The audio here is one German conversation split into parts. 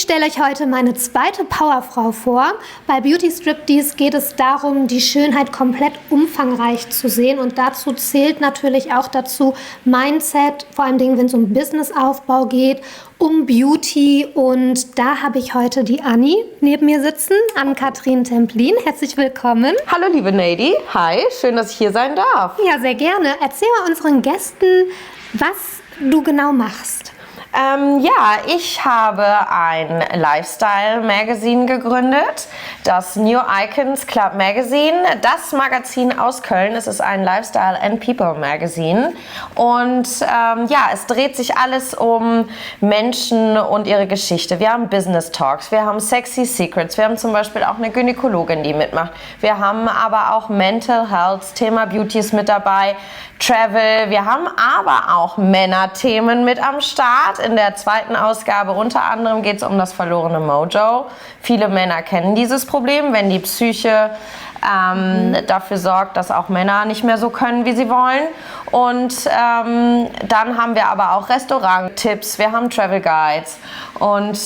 stelle euch heute meine zweite Powerfrau vor. Bei Beauty Striptease geht es darum, die Schönheit komplett umfangreich zu sehen, und dazu zählt natürlich auch dazu Mindset, vor allem wenn es um Businessaufbau geht, um Beauty, und da habe ich heute die Anni neben mir sitzen, Ann-Kathrin Templin. Herzlich willkommen. Hallo liebe Nady, hi, schön, dass ich hier sein darf. Ja, sehr gerne. Erzähl mal unseren Gästen, was du genau machst. Ich habe ein Lifestyle-Magazin gegründet, das New Icons Club Magazine, das Magazin aus Köln. Es ist ein Lifestyle and People Magazine und es dreht sich alles um Menschen und ihre Geschichte. Wir haben Business Talks, wir haben Sexy Secrets, wir haben zum Beispiel auch eine Gynäkologin, die mitmacht. Wir haben aber auch Mental Health, Thema Beauty ist mit dabei, Travel, wir haben aber auch Männerthemen mit am Start. In der zweiten Ausgabe unter anderem geht es um das verlorene Mojo. Viele Männer kennen dieses Problem, wenn die Psyche dafür sorgt, dass auch Männer nicht mehr so können, wie sie wollen. Und dann haben wir aber auch Restaurant-Tipps, wir haben Travel Guides und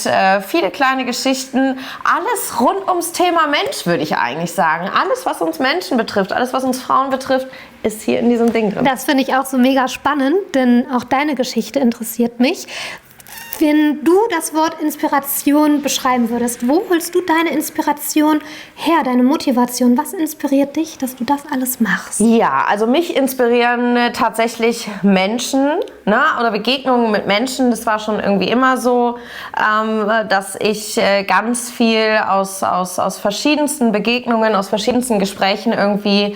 viele kleine Geschichten. Alles rund ums Thema Mensch, würde ich eigentlich sagen. Alles, was uns Menschen betrifft, alles, was uns Frauen betrifft, ist hier in diesem Ding drin. Das finde ich auch so mega spannend, denn auch deine Geschichte interessiert mich. Wenn du das Wort Inspiration beschreiben würdest, wo holst du deine Inspiration her, deine Motivation? Was inspiriert dich, dass du das alles machst? Ja, also mich inspirieren tatsächlich Menschen, oder Begegnungen mit Menschen. Das war schon irgendwie immer so, dass ich ganz viel aus verschiedensten Begegnungen, aus verschiedensten Gesprächen irgendwie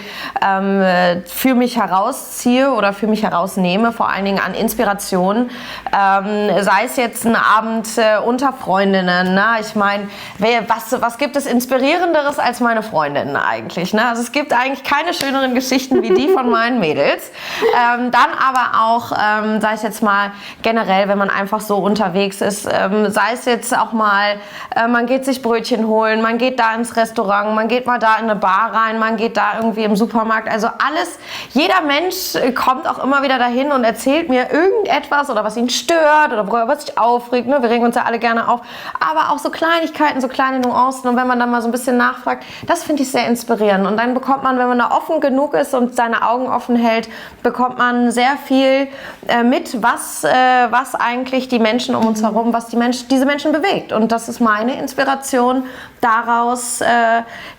für mich herausziehe oder für mich herausnehme, vor allen Dingen an Inspiration. Sei es jetzt ein Abend unter Freundinnen. Ich meine, was gibt es Inspirierenderes als meine Freundinnen eigentlich? Also es gibt eigentlich keine schöneren Geschichten wie die von meinen Mädels. Dann aber auch, sage ich jetzt mal, generell, wenn man einfach so unterwegs ist, sei es jetzt auch mal, man geht sich Brötchen holen, man geht da ins Restaurant, man geht mal da in eine Bar rein, man geht da irgendwie im Supermarkt. Also alles, jeder Mensch kommt auch immer wieder dahin und erzählt mir irgendetwas oder was ihn stört oder worüber was sich aufregt. Wir regen uns ja alle gerne auf. Aber auch so Kleinigkeiten, so kleine Nuancen. Und wenn man dann mal so ein bisschen nachfragt, das finde ich sehr inspirierend. Und dann bekommt man, wenn man da offen genug ist und seine Augen offen hält, bekommt man sehr viel mit, was eigentlich die Menschen um uns herum, was diese Menschen bewegt. Und das ist meine Inspiration, daraus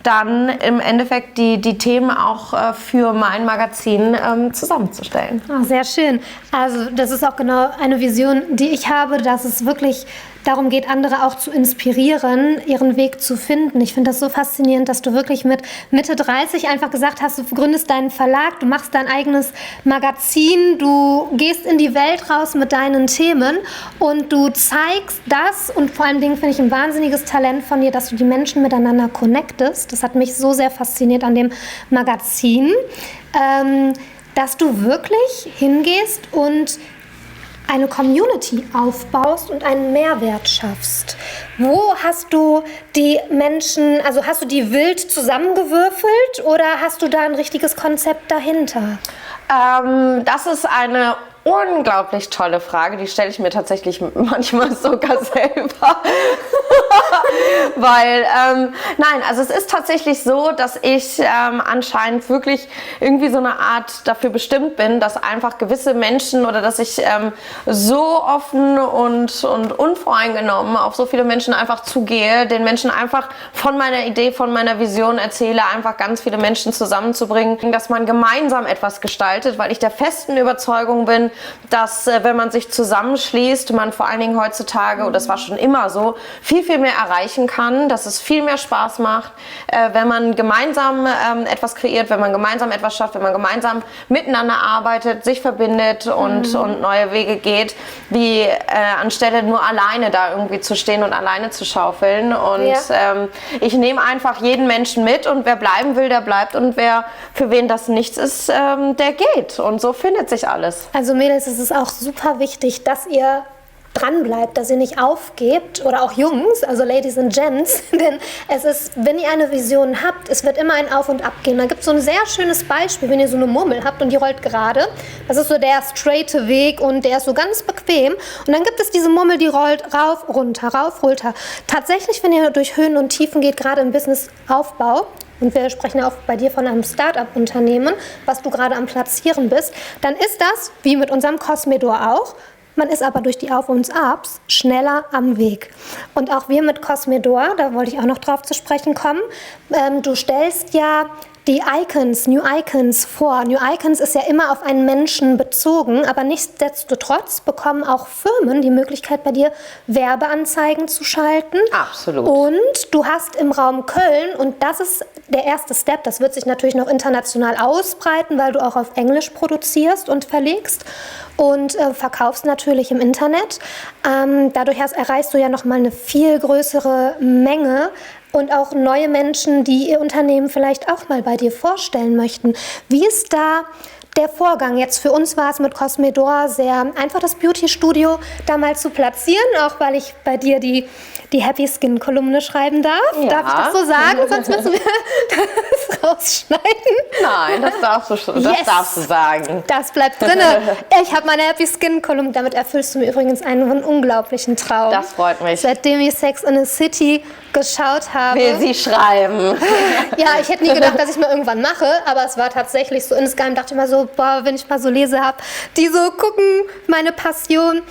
dann im Endeffekt die Themen auch für mein Magazin zusammenzustellen. Oh, sehr schön. Also das ist auch genau eine Vision, die ich habe, dass es wirklich darum geht, andere auch zu inspirieren, ihren Weg zu finden. Ich finde das so faszinierend, dass du wirklich mit Mitte 30 einfach gesagt hast, du gründest deinen Verlag, du machst dein eigenes Magazin, du gehst in die Welt raus mit deinen Themen und du zeigst das, und vor allen Dingen finde ich ein wahnsinniges Talent von dir, dass du die Menschen miteinander connectest. Das hat mich so sehr fasziniert an dem Magazin, dass du wirklich hingehst und eine Community aufbaust und einen Mehrwert schaffst. Wo hast du die Menschen, also hast du die wild zusammengewürfelt oder hast du da ein richtiges Konzept dahinter? Das ist eine unglaublich tolle Frage, die stelle ich mir tatsächlich manchmal sogar selber. Weil, also es ist tatsächlich so, dass ich anscheinend wirklich irgendwie so eine Art dafür bestimmt bin, dass einfach gewisse Menschen oder dass ich so offen und unvoreingenommen auf so viele Menschen einfach zugehe, den Menschen einfach von meiner Idee, von meiner Vision erzähle, einfach ganz viele Menschen zusammenzubringen, dass man gemeinsam etwas gestaltet, weil ich der festen Überzeugung bin, dass wenn man sich zusammenschließt, man vor allen Dingen heutzutage, und das war schon immer so, viel, viel mehr erreichen kann, dass es viel mehr Spaß macht, wenn man gemeinsam etwas kreiert, wenn man gemeinsam etwas schafft, wenn man gemeinsam miteinander arbeitet, sich verbindet und neue Wege geht, wie anstelle nur alleine da irgendwie zu stehen und alleine zu schaufeln. Und ich nehme einfach jeden Menschen mit, und wer bleiben will, der bleibt, und wer für wen das nichts ist, der geht. Und so findet sich alles. Also Mädels, es ist auch super wichtig, dass ihr dranbleibt, dass ihr nicht aufgebt oder auch Jungs, also Ladies and Gents, denn es ist, wenn ihr eine Vision habt, es wird immer ein Auf und Ab gehen. Da gibt es so ein sehr schönes Beispiel, wenn ihr so eine Murmel habt und die rollt gerade, das ist so der straighte Weg und der ist so ganz bequem und dann gibt es diese Murmel, die rollt rauf, runter, Tatsächlich, wenn ihr durch Höhen und Tiefen geht, gerade im Businessaufbau, und wir sprechen ja auch bei dir von einem Start-up-Unternehmen, was du gerade am Platzieren bist, dann ist das, wie mit unserem Cosmedor auch, man ist aber durch die Auf- und Abs schneller am Weg. Und auch wir mit Cosmedor, da wollte ich auch noch drauf zu sprechen kommen, du stellst ja die Icons, New Icons vor. New Icons ist ja immer auf einen Menschen bezogen, aber nichtsdestotrotz bekommen auch Firmen die Möglichkeit, bei dir Werbeanzeigen zu schalten. Absolut. Und du hast im Raum Köln, und das ist der erste Step, das wird sich natürlich noch international ausbreiten, weil du auch auf Englisch produzierst und verlegst und verkaufst natürlich im Internet. Dadurch erreichst du ja nochmal eine viel größere Menge und auch neue Menschen, die ihr Unternehmen vielleicht auch mal bei dir vorstellen möchten. Wie ist da der Vorgang? Jetzt für uns war es mit Cosmedor sehr einfach, das Beauty-Studio da mal zu platzieren, auch weil ich bei dir die Happy Skin-Kolumne schreiben darf. Ja. Darf ich das so sagen? Sonst müssen wir das rausschneiden. Nein, das darfst du sagen. Das bleibt drin. Ich habe meine Happy Skin-Kolumne. Damit erfüllst du mir übrigens einen unglaublichen Traum. Das freut mich. Seitdem ich Sex in the City geschaut habe. Will sie schreiben. Ja, ich hätte nie gedacht, dass ich es mal irgendwann mache, aber es war tatsächlich so. Insgeheim dachte ich mal so, boah, wenn ich mal so Leser habe, die so gucken, meine Passion.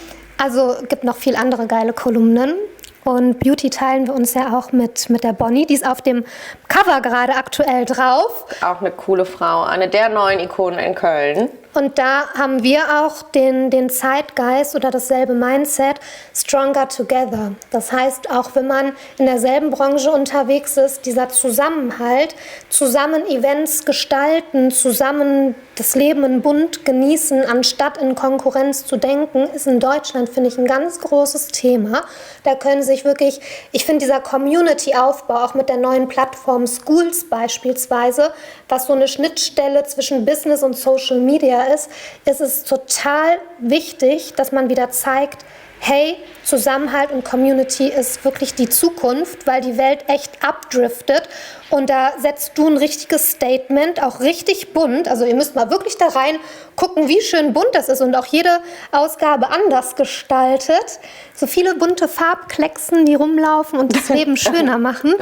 Also gibt noch viel andere geile Kolumnen. Und Beauty teilen wir uns ja auch mit der Bonnie, die ist auf dem Cover gerade aktuell drauf. Auch eine coole Frau, eine der neuen Ikonen in Köln. Und da haben wir auch den Zeitgeist oder dasselbe Mindset, stronger together. Das heißt, auch wenn man in derselben Branche unterwegs ist, dieser Zusammenhalt, zusammen Events gestalten, zusammen das Leben in Bund genießen, anstatt in Konkurrenz zu denken, ist in Deutschland, finde ich, ein ganz großes Thema. Da können sich wirklich, ich finde dieser Community-Aufbau, auch mit der neuen Plattform Schools beispielsweise, was so eine Schnittstelle zwischen Business und Social Media ist es total wichtig, dass man wieder zeigt, hey, Zusammenhalt und Community ist wirklich die Zukunft, weil die Welt echt abdriftet. Und da setzt du ein richtiges Statement, auch richtig bunt. Also ihr müsst mal wirklich da rein gucken, wie schön bunt das ist und auch jede Ausgabe anders gestaltet. So viele bunte Farbklecksen, die rumlaufen und das Leben schöner machen.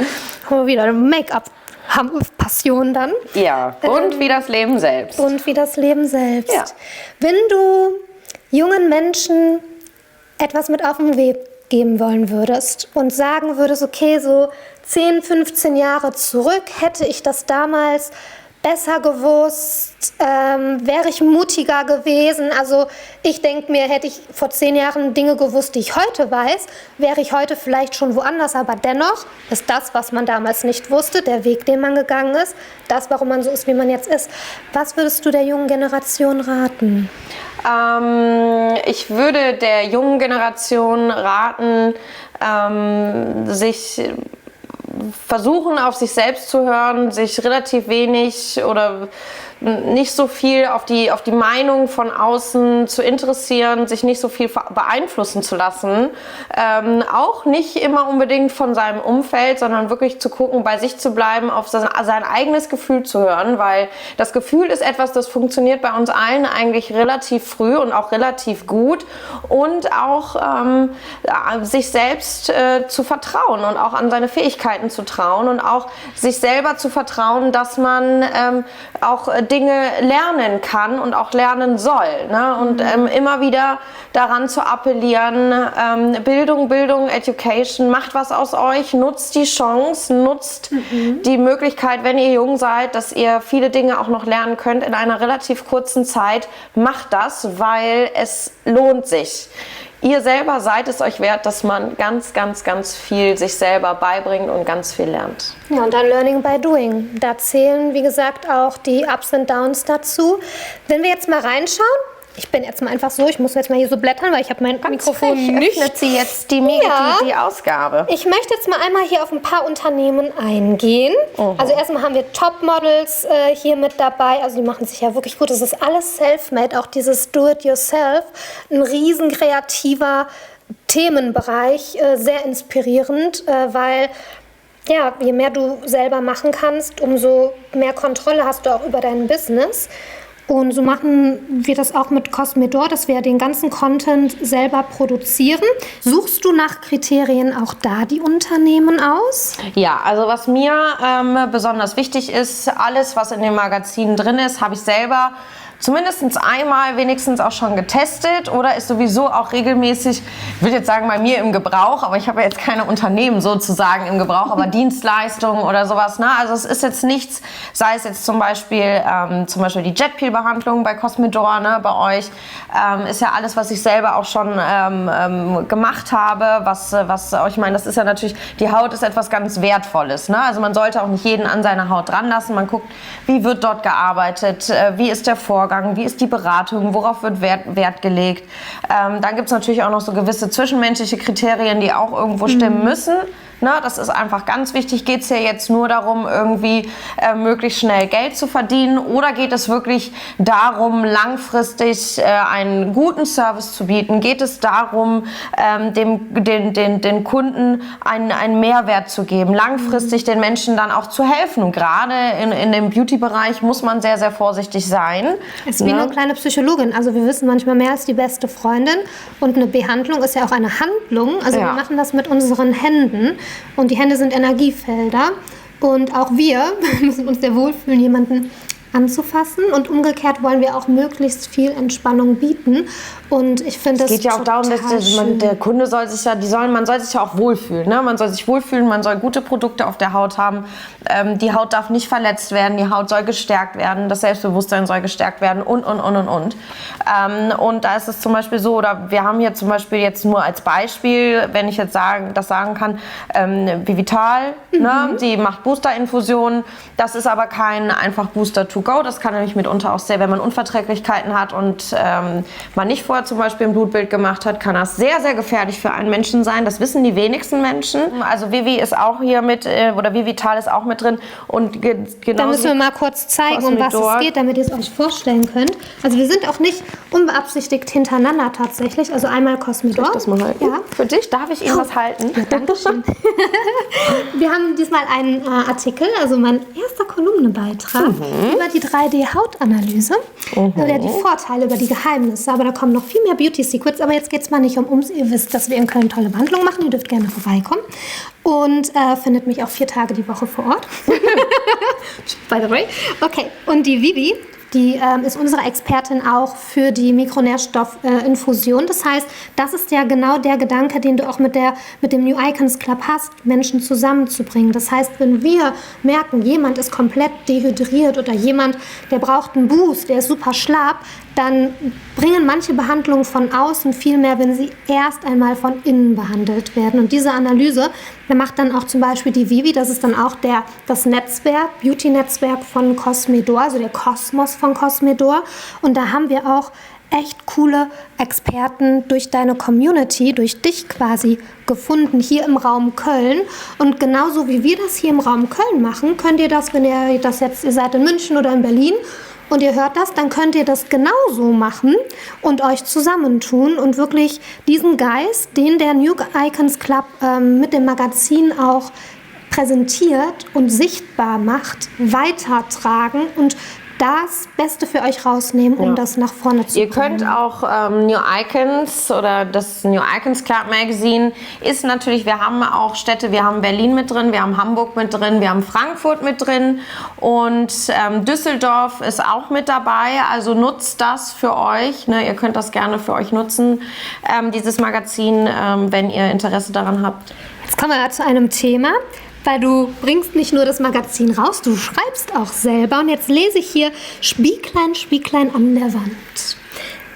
Haben wir wieder Make-up. Passion dann. Ja, und wie das Leben selbst. Und wie das Leben selbst. Ja. Wenn du jungen Menschen etwas mit auf den Weg geben wollen würdest und sagen würdest, okay, so 10, 15 Jahre zurück hätte ich das damals besser gewusst, wäre ich mutiger gewesen. Also ich denke mir, hätte ich vor 10 Jahren Dinge gewusst, die ich heute weiß, wäre ich heute vielleicht schon woanders. Aber dennoch ist das, was man damals nicht wusste, der Weg, den man gegangen ist, das, warum man so ist, wie man jetzt ist. Was würdest du der jungen Generation raten? Ich würde der jungen Generation raten, sich versuchen, auf sich selbst zu hören, sich relativ wenig oder nicht so viel auf die Meinung von außen zu interessieren, sich nicht so viel beeinflussen zu lassen. Auch nicht immer unbedingt von seinem Umfeld, sondern wirklich zu gucken, bei sich zu bleiben, auf sein eigenes Gefühl zu hören, weil das Gefühl ist etwas, das funktioniert bei uns allen eigentlich relativ früh und auch relativ gut und auch sich selbst zu vertrauen und auch an seine Fähigkeiten zu trauen und auch sich selber zu vertrauen, dass man auch Dinge lernen kann und auch lernen soll. Ne? Und immer wieder daran zu appellieren, Bildung, Education, macht was aus euch, nutzt die Chance, nutzt die Möglichkeit, wenn ihr jung seid, dass ihr viele Dinge auch noch lernen könnt in einer relativ kurzen Zeit. Macht das, weil es lohnt sich. Ihr selber seid es euch wert, dass man ganz, ganz, ganz viel sich selber beibringt und ganz viel lernt. Ja, und dann Learning by Doing. Da zählen, wie gesagt, auch die Ups und Downs dazu. Wenn wir jetzt mal reinschauen, ich bin jetzt mal einfach so, ich muss jetzt mal hier so blättern, weil ich habe mein Mikrofon nicht. Öffnet sie jetzt die Ausgabe. Ich möchte jetzt mal einmal hier auf ein paar Unternehmen eingehen. Also erstmal haben wir Topmodels hier mit dabei. Also die machen sich ja wirklich gut. Das ist alles self-made, auch dieses Do-it-yourself. Ein riesen kreativer Themenbereich sehr inspirierend, weil ja, je mehr du selber machen kannst, umso mehr Kontrolle hast du auch über dein Business. Und so machen wir das auch mit Cosmedor, dass wir den ganzen Content selber produzieren. Suchst du nach Kriterien auch da die Unternehmen aus? Ja, also was mir besonders wichtig ist, alles, was in dem Magazin drin ist, habe ich selber zumindest einmal wenigstens auch schon getestet oder ist sowieso auch regelmäßig, ich würde jetzt sagen, bei mir im Gebrauch, aber ich habe ja jetzt keine Unternehmen sozusagen im Gebrauch, aber Dienstleistungen oder sowas. Ne? Also es ist jetzt nichts, sei es jetzt zum Beispiel die Jetpeel-Behandlung bei Cosmedor, ne, bei euch, ist ja alles, was ich selber auch schon gemacht habe, ich meine, das ist ja natürlich, die Haut ist etwas ganz Wertvolles. Ne? Also man sollte auch nicht jeden an seine Haut ranlassen, man guckt, wie wird dort gearbeitet, wie ist der Vorgang, wie ist die Beratung, worauf wird Wert gelegt. Dann gibt es natürlich auch noch so gewisse zwischenmenschliche Kriterien, die auch irgendwo stimmen müssen. Na, das ist einfach ganz wichtig. Geht es hier jetzt nur darum, irgendwie möglichst schnell Geld zu verdienen oder geht es wirklich darum, langfristig einen guten Service zu bieten? Geht es darum, den Kunden einen Mehrwert zu geben, langfristig den Menschen dann auch zu helfen? Und gerade in dem Beauty-Bereich muss man sehr, sehr vorsichtig sein. Es ist wie eine kleine Psychologin. Also wir wissen manchmal mehr als die beste Freundin. Und eine Behandlung ist ja auch eine Handlung. Also wir machen das mit unseren Händen. Und die Hände sind Energiefelder. Und auch wir müssen uns sehr wohlfühlen, jemanden anzufassen. Und umgekehrt wollen wir auch möglichst viel Entspannung bieten. Und ich finde das geht ja auch darum, dass der Kunde soll sich man soll sich ja auch wohlfühlen. Ne? Man soll sich wohlfühlen, man soll gute Produkte auf der Haut haben. Die Haut darf nicht verletzt werden, die Haut soll gestärkt werden, das Selbstbewusstsein soll gestärkt werden und. Und da ist es zum Beispiel so, oder wir haben hier zum Beispiel jetzt nur als Beispiel, wenn ich jetzt sagen kann, Vivital, ne? Die macht Booster-Infusionen. Das ist aber kein einfach Booster to go. Das kann nämlich mitunter auch sehr, wenn man Unverträglichkeiten hat und man nicht vorher zum Beispiel ein Blutbild gemacht hat, kann das sehr, sehr gefährlich für einen Menschen sein. Das wissen die wenigsten Menschen. Also Vivi ist auch hier mit, oder Vivital ist auch mit drin. Und genau. Da müssen wir mal kurz zeigen, Cosmedor, um was es geht, damit ihr es euch vorstellen könnt. Also wir sind auch nicht unbeabsichtigt hintereinander tatsächlich. Also einmal Cosmedor. Darf ich das mal halten? Ja. Für dich darf ich Ihnen was halten? Ja, danke schön. Wir haben diesmal einen Artikel, also mein erster Kolumnebeitrag über die 3D-Hautanalyse. Oder die Vorteile, über die Geheimnisse. Aber da kommen noch viel mehr Beauty-Secrets. Aber jetzt geht es mal nicht um uns. Ihr wisst, dass wir in Köln tolle Behandlungen machen. Ihr dürft gerne vorbeikommen. Und findet mich auch 4 Tage die Woche vor Ort. By the way. Okay, und die Vivi, die ist unsere Expertin auch für die Mikronährstoffinfusion. Das heißt, das ist ja genau der Gedanke, den du auch mit dem New Icons Club hast, Menschen zusammenzubringen. Das heißt, wenn wir merken, jemand ist komplett dehydriert oder jemand, der braucht einen Boost, der ist super schlapp, dann bringen manche Behandlungen von außen viel mehr, wenn sie erst einmal von innen behandelt werden. Und diese Analyse, da macht dann auch zum Beispiel die Vivi, das ist dann auch das Netzwerk, Beauty-Netzwerk von Cosmedor, also der Kosmos von Cosmedor. Und da haben wir auch echt coole Experten durch deine Community, durch dich quasi gefunden, hier im Raum Köln. Und genauso wie wir das hier im Raum Köln machen, könnt ihr das, wenn ihr seid in München oder in Berlin, und ihr hört das, dann könnt ihr das genauso machen und euch zusammentun und wirklich diesen Geist, den der New Icons Club mit dem Magazin auch präsentiert und sichtbar macht, weitertragen und das Beste für euch rausnehmen, um das nach vorne zu bringen. Ihr könnt auch New Icons oder das New Icons Club Magazine ist natürlich, wir haben auch Städte, wir haben Berlin mit drin, wir haben Hamburg mit drin, wir haben Frankfurt mit drin und Düsseldorf ist auch mit dabei, also nutzt das für euch, ne? Ihr könnt das gerne für euch nutzen, dieses Magazin, wenn ihr Interesse daran habt. Jetzt kommen wir zu einem Thema, weil du bringst nicht nur das Magazin raus, du schreibst auch selber. Und jetzt lese ich hier Spieglein, Spieglein an der Wand.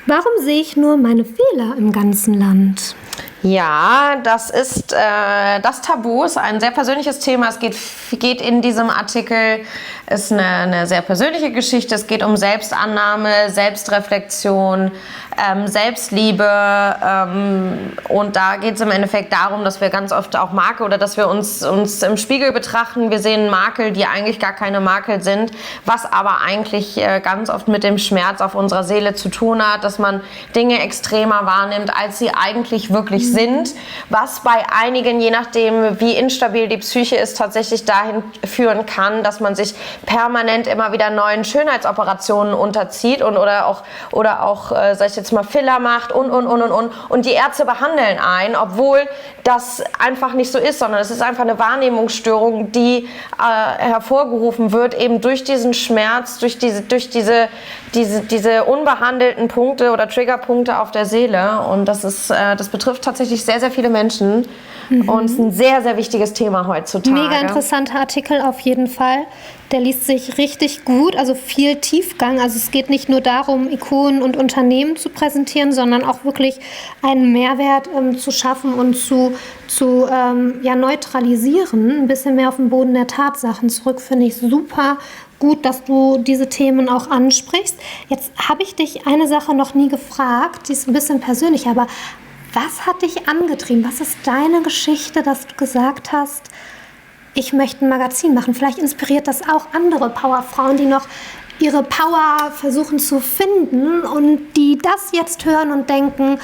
Warum sehe ich nur meine Fehler im ganzen Land? Ja, das ist das Tabu, ist ein sehr persönliches Thema. Es geht in diesem Artikel, ist eine sehr persönliche Geschichte. Es geht um Selbstannahme, Selbstreflexion, Selbstliebe, und da geht es im Endeffekt darum, dass wir ganz oft auch Makel oder dass wir uns im Spiegel betrachten. Wir sehen Makel, die eigentlich gar keine Makel sind, was aber eigentlich ganz oft mit dem Schmerz auf unserer Seele zu tun hat, dass man Dinge extremer wahrnimmt, als sie eigentlich wirklich sind, was bei einigen, je nachdem wie instabil die Psyche ist, tatsächlich dahin führen kann, dass man sich permanent immer wieder neuen Schönheitsoperationen unterzieht oder auch sag ich jetzt mal, Filler macht und die Ärzte behandeln einen, obwohl das einfach nicht so ist, sondern es ist einfach eine Wahrnehmungsstörung, die hervorgerufen wird eben durch diesen Schmerz, durch diese unbehandelten Punkte oder Triggerpunkte auf der Seele, und das betrifft tatsächlich sehr, sehr viele Menschen. Und es ist ein sehr, sehr wichtiges Thema heutzutage. Mega interessanter Artikel auf jeden Fall. Der liest sich richtig gut, also viel Tiefgang. Also es geht nicht nur darum, Ikonen und Unternehmen zu präsentieren, sondern auch wirklich einen Mehrwert zu schaffen und zu neutralisieren. Ein bisschen mehr auf den Boden der Tatsachen zurück, finde ich super gut, dass du diese Themen auch ansprichst. Jetzt habe ich dich eine Sache noch nie gefragt, die ist ein bisschen persönlich, aber was hat dich angetrieben? Was ist deine Geschichte, dass du gesagt hast, ich möchte ein Magazin machen? Vielleicht inspiriert das auch andere Powerfrauen, die noch ihre Power versuchen zu finden und die das jetzt hören und denken,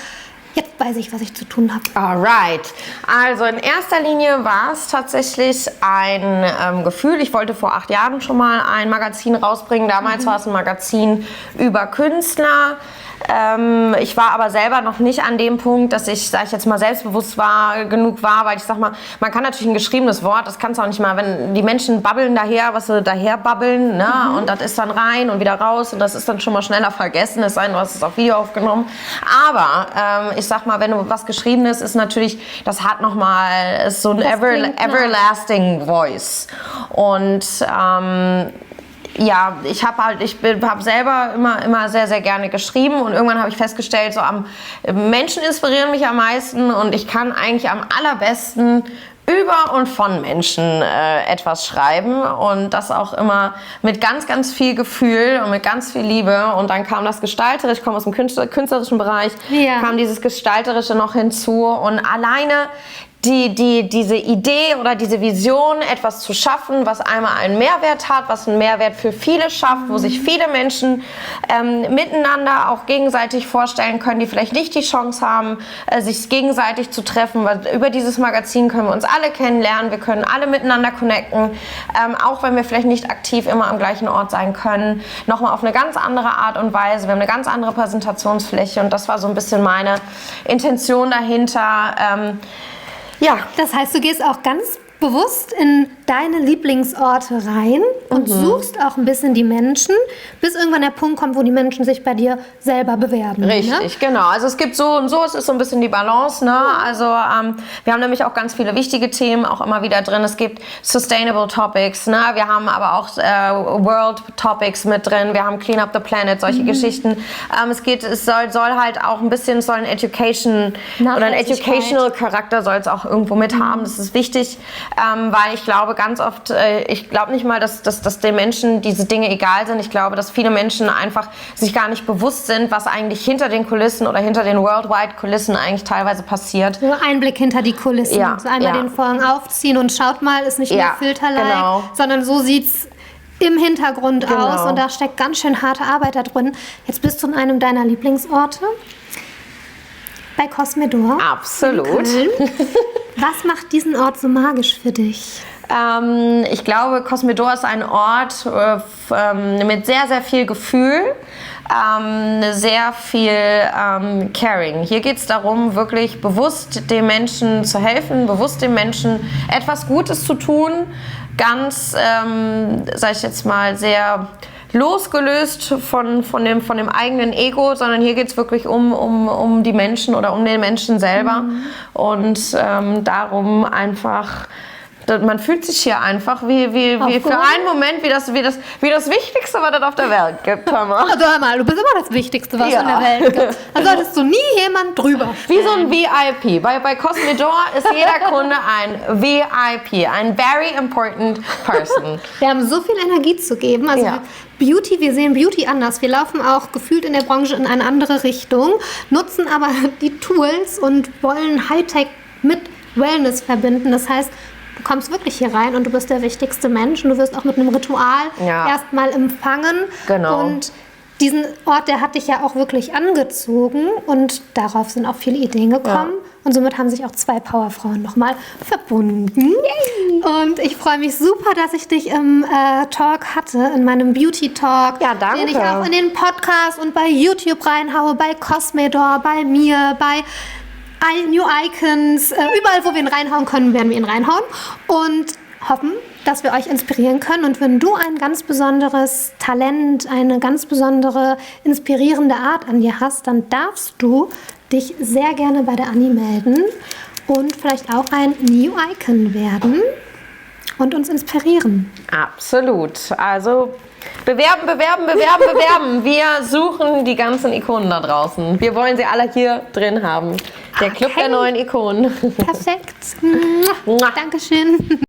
jetzt weiß ich, was ich zu tun habe. Alright. Also in erster Linie war es tatsächlich ein Gefühl. Ich wollte vor 8 Jahren schon mal ein Magazin rausbringen. Damals war es ein Magazin über Künstler. Ich war aber selber noch nicht an dem Punkt, dass ich, sag ich jetzt mal, selbstbewusst genug war, weil ich sag mal, man kann natürlich ein geschriebenes Wort, das kannst du auch nicht mal, wenn die Menschen babbeln daher, was sie daher babbeln, ne? Und das ist dann rein und wieder raus und das ist dann schon mal schneller vergessen, es sei denn, du hast es auf Video aufgenommen. Aber ich sag mal, wenn du was Geschriebenes ist natürlich, das hat nochmal so ein everlasting voice. Und ja, ich habe selber immer sehr, sehr gerne geschrieben und irgendwann habe ich festgestellt, so Menschen inspirieren mich am meisten und ich kann eigentlich am allerbesten über und von Menschen etwas schreiben und das auch immer mit ganz, ganz viel Gefühl und mit ganz viel Liebe, und dann kam das Gestalterische, ich komme aus dem künstlerischen Bereich, kam dieses Gestalterische noch hinzu, und alleine diese Idee oder diese Vision, etwas zu schaffen, was einmal einen Mehrwert hat, was einen Mehrwert für viele schafft, wo sich viele Menschen miteinander auch gegenseitig vorstellen können, die vielleicht nicht die Chance haben, sich gegenseitig zu treffen, weil über dieses Magazin können wir uns alle kennenlernen, wir können alle miteinander connecten, auch wenn wir vielleicht nicht aktiv immer am gleichen Ort sein können, nochmal auf eine ganz andere Art und Weise, wir haben eine ganz andere Präsentationsfläche, und das war so ein bisschen meine Intention dahinter. Ja. Das heißt, du gehst auch ganz bewusst in deine Lieblingsorte rein und suchst auch ein bisschen die Menschen, bis irgendwann der Punkt kommt, wo die Menschen sich bei dir selber bewerben. Richtig, ne? Genau. Also es gibt so und so, es ist so ein bisschen die Balance. Ne? Also wir haben nämlich auch ganz viele wichtige Themen auch immer wieder drin. Es gibt Sustainable Topics, ne? Wir haben aber auch World Topics mit drin. Wir haben Clean Up the Planet, solche Geschichten. Es soll halt auch ein bisschen, es soll ein Educational Charakter soll es auch irgendwo mit haben. Das ist wichtig. Weil ich glaube ganz oft, ich glaube nicht mal, dass den Menschen diese Dinge egal sind. Ich glaube, dass viele Menschen einfach sich gar nicht bewusst sind, was eigentlich hinter den Kulissen oder hinter den Worldwide-Kulissen eigentlich teilweise passiert. So Einblick hinter die Kulissen. Ja, so einmal den Vorhang aufziehen und schaut mal, ist nicht nur Filterlike, sondern so sieht's im Hintergrund aus, und da steckt ganz schön harte Arbeit da drin. Jetzt bist du in einem deiner Lieblingsorte. Bei Cosmedor. Absolut. Was macht diesen Ort so magisch für dich? Ich glaube, Cosmedor ist ein Ort mit sehr, sehr viel Gefühl, sehr viel Caring. Hier geht es darum, wirklich bewusst den Menschen zu helfen, bewusst den Menschen etwas Gutes zu tun, ganz, sag ich jetzt mal, sehr losgelöst von dem eigenen Ego, sondern hier geht es wirklich um die Menschen oder um den Menschen selber und darum einfach Man fühlt sich hier einfach wie für einen Moment wie das Wichtigste, was es auf der Welt gibt. Also hör mal, du bist immer das Wichtigste, was es in der Welt gibt. Da solltest du nie jemand drüber stellen. Wie so ein VIP. Bei Cosmedor ist jeder Kunde ein VIP, ein very important person. Wir haben so viel Energie zu geben. Also Beauty, wir sehen Beauty anders. Wir laufen auch gefühlt in der Branche in eine andere Richtung, nutzen aber die Tools und wollen Hightech mit Wellness verbinden. Das heißt, du kommst wirklich hier rein und du bist der wichtigste Mensch und du wirst auch mit einem Ritual erstmal empfangen. Genau. Und diesen Ort, der hat dich ja auch wirklich angezogen und darauf sind auch viele Ideen gekommen. Ja. Und somit haben sich auch 2 Powerfrauen nochmal verbunden. Yay. Und ich freue mich super, dass ich dich im Talk hatte, in meinem Beauty-Talk. Ja, danke. Den ich auch in den Podcast und bei YouTube reinhaue, bei Cosmedor, bei mir, bei New Icons. Überall, wo wir ihn reinhauen können, werden wir ihn reinhauen. Und hoffen, dass wir euch inspirieren können. Und wenn du ein ganz besonderes Talent, eine ganz besondere, inspirierende Art an dir hast, dann darfst du dich sehr gerne bei der Anni melden und vielleicht auch ein New Icon werden und uns inspirieren. Absolut. Also bewerben. Wir suchen die ganzen Ikonen da draußen. Wir wollen sie alle hier drin haben. Der Club der neuen Ikonen. Perfekt. Dankeschön.